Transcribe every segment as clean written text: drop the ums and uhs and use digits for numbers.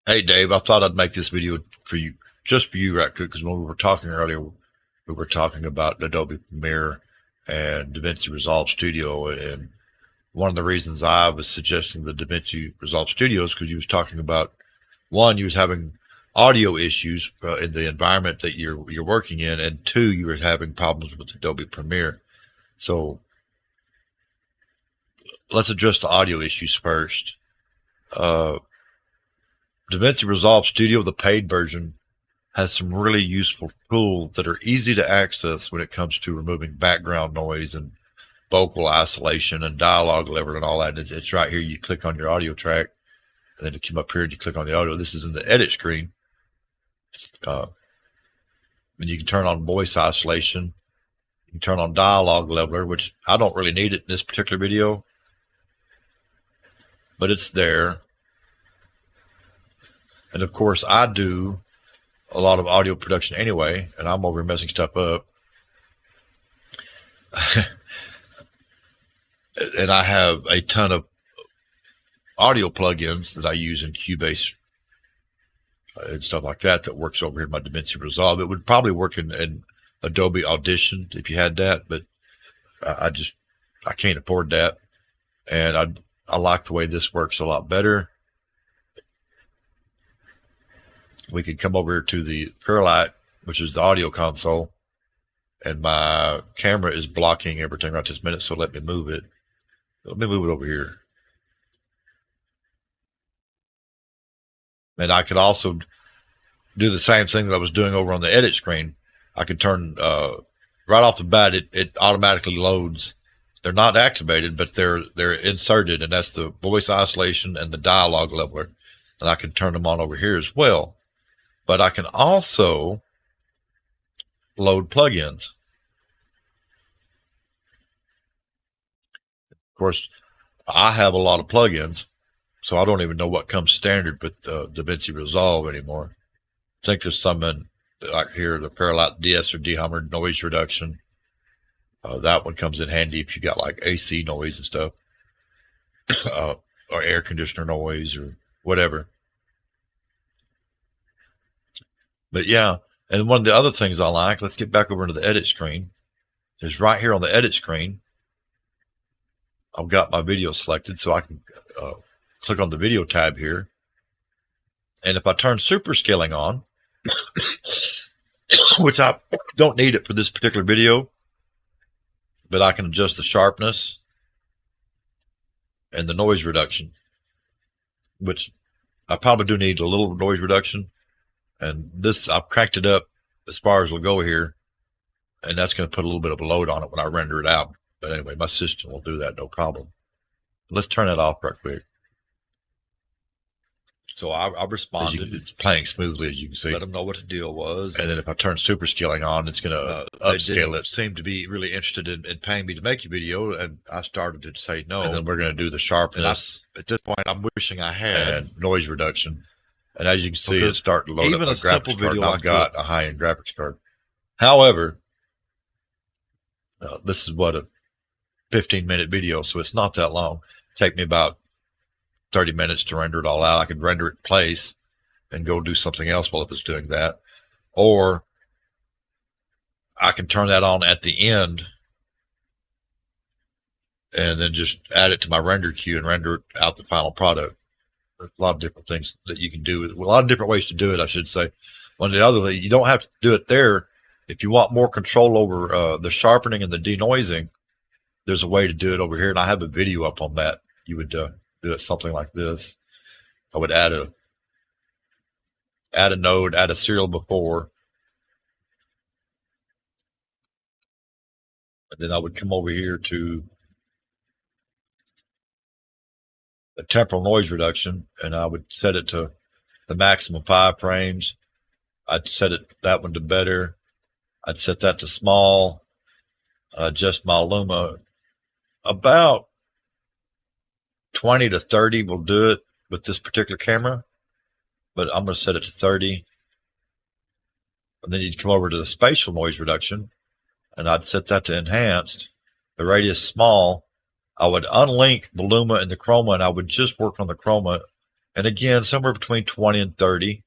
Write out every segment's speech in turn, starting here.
Hey Dave, I thought I'd make this video for you, just for you, right quick, because when we were talking earlier, we were talking about Adobe Premiere and Davinci Resolve Studio, and one of the reasons I was suggesting the Davinci Resolve Studio is because you was talking about one, you was having audio issues in the environment that you're working in, and two, you were having problems with Adobe Premiere. So let's address the audio issues first. Uh, DaVinci Resolve Studio, the paid version, has some really useful tools that are easy to access when it comes to removing background noise and vocal isolation and dialogue level and all that. It's right here. You click on your audio track, and then you come up here and you click on the audio. This is in the edit screen. And you can turn on voice isolation. You can turn on dialogue leveler, which I don't really need it in this particular video, but it's there. And of course, I do a lot of audio production anyway, and I'm over messing stuff up. And I have a ton of audio plugins that I use in Cubase and stuff like that works over here in my Davinci Resolve. It would probably work in Adobe Audition if you had that, but I can't afford that. And I like the way this works a lot better. We could come over to the Fairlight, which is the audio console, and my camera is blocking everything right this minute, so let me move it. Let me move it over here. And I could also do the same thing that I was doing over on the edit screen. I could turn, right off the bat, it automatically loads. They're not activated, but they're inserted, and that's the voice isolation and the dialogue leveler. And I can turn them on over here as well. But I can also load plugins. Of course, I have a lot of plugins, so I don't even know what comes standard with DaVinci Resolve anymore. I think there's some in, like here, the Fairlight DS or Dehummer noise reduction. That one comes in handy if you got like AC noise and stuff, or air conditioner noise or whatever. But yeah, and one of the other things I like, let's get back over into the edit screen, is right here on the edit screen. I've got my video selected, so I can click on the video tab here. And if I turn super scaling on, which I don't need it for this particular video, but I can adjust the sharpness and the noise reduction, which I probably do need a little noise reduction. And this, I've cranked it up as far as we'll go here, and that's going to put a little bit of a load on it when I render it out. But anyway, my system will do that, no problem. Let's turn that off right quick. So I responded. It's playing smoothly, as you can see. Let them know what the deal was. And then if I turn super scaling on, it's going to upscale it. Seemed to be really interested in paying me to make a video, and I started to say no. And then we're going to do the sharpness. At this point, I'm wishing I had noise reduction. And as you can see, it's starting to load up a graphics card. I've got a high-end graphics card. However, this is what a 15-minute video, so it's not that long. Take me about 30 minutes to render it all out. I could render it in place and go do something else while it was doing that. Or I can turn that on at the end and then just add it to my render queue and render out the final product. There's a lot of different things that you can do. A lot of different ways to do it, I should say. One of the other things, you don't have to do it there. If you want more control over the sharpening and the denoising, there's a way to do it over here. And I have a video up on that. You would do it something like this. I would add a node, add a serial before. And then I would come over here to the temporal noise reduction, and I would set it to the maximum 5 frames. I'd set that one to better. I'd set that to small. Adjust my luma. About 20 to 30 will do it with this particular camera, but I'm going to set it to 30. And then you'd come over to the spatial noise reduction, and I'd set that to enhanced. The radius small. I would unlink the luma and the chroma, and I would just work on the chroma And again, somewhere between 20 and 30.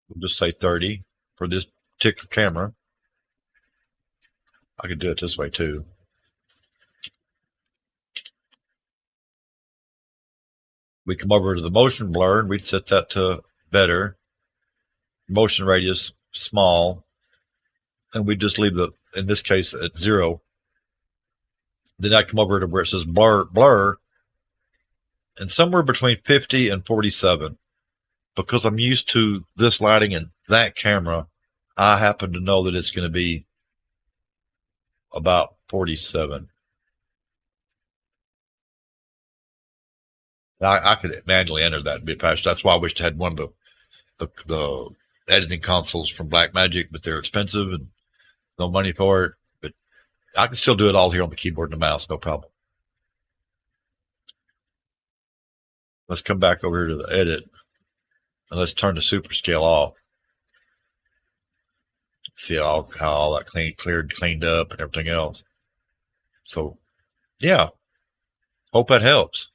We'll just say 30 for this particular camera. I could do it this way too. We come over to the motion blur and we'd set that to better. Motion radius small. And we just leave the, in this case, at 0. Then I come over to where it says blur, and somewhere between 50 and 47. Because I'm used to this lighting and that camera, I happen to know that it's going to be about 47. I could manually enter that and be patched. That's why I wished I had one of the editing consoles from Blackmagic, but they're expensive and no money for it. But I can still do it all here on the keyboard and the mouse, no problem. Let's come back over here to the edit and let's turn the super scale off. See how all that cleaned up and everything else. So, yeah, hope that helps.